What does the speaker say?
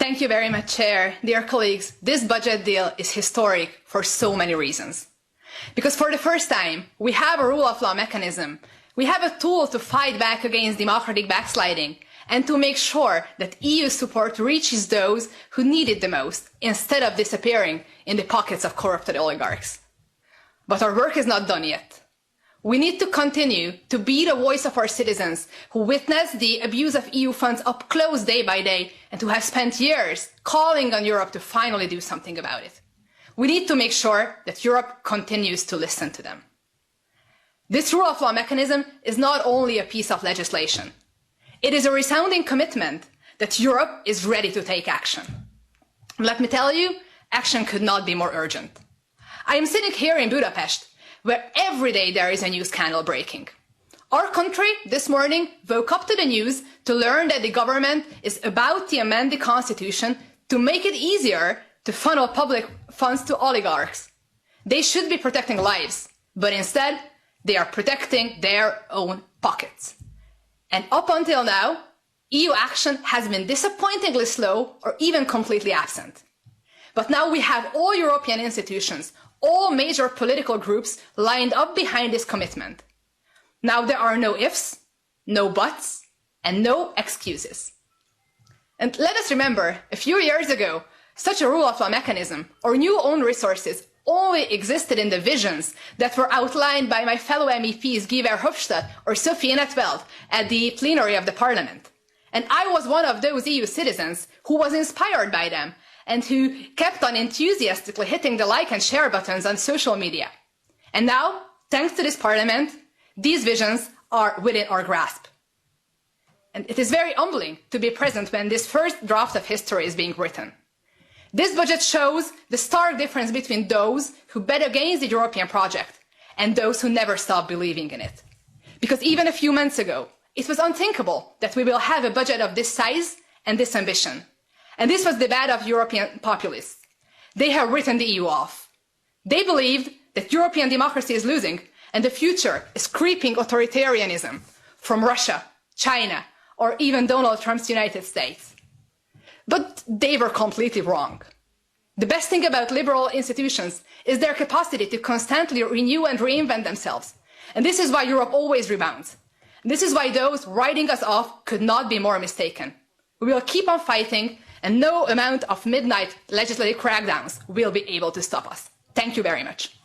Thank you very much, Chair. Dear colleagues, this budget deal is historic for so many reasons. Because for the first time, we have a rule of law mechanism. We have a tool to fight back against democratic backsliding and to make sure that EU support reaches those who need it the most, instead of disappearing in the pockets of corrupted oligarchs. But our work is not done yet. We need to continue to be the voice of our citizens who witness the abuse of EU funds up close day by day and who have spent years calling on Europe to finally do something about it. We need to make sure that Europe continues to listen to them. This rule of law mechanism is not only a piece of legislation. It is a resounding commitment that Europe is ready to take action. Let me tell you, action could not be more urgent. I am sitting here in Budapest, where every day there is a new scandal breaking. Our country this morning woke up to the news to learn that the government is about to amend the constitution to make it easier to funnel public funds to oligarchs. They should be protecting lives, but instead they are protecting their own pockets. And up until now, EU action has been disappointingly slow or even completely absent. But now we have all European institutions, all major political groups lined up behind this commitment. Now there are no ifs, no buts, and no excuses. And let us remember, a few years ago, such a rule of law mechanism or new own resources only existed in the visions that were outlined by my fellow MEPs Guy Verhofstadt or Sophie in 't Veld at the plenary of the Parliament. And I was one of those EU citizens who was inspired by them and who kept on enthusiastically hitting the like and share buttons on social media. And now, thanks to this Parliament, these visions are within our grasp. And it is very humbling to be present when this first draft of history is being written. This budget shows the stark difference between those who bet against the European project and those who never stopped believing in it. Because even a few months ago, it was unthinkable that we will have a budget of this size and this ambition. And this was the bad of European populists. They have written the EU off. They believed that European democracy is losing and the future is creeping authoritarianism from Russia, China, or even Donald Trump's United States. But they were completely wrong. The best thing about liberal institutions is their capacity to constantly renew and reinvent themselves. And this is why Europe always rebounds. And this is why those writing us off could not be more mistaken. We will keep on fighting, and no amount of midnight legislative crackdowns will be able to stop us. Thank you very much.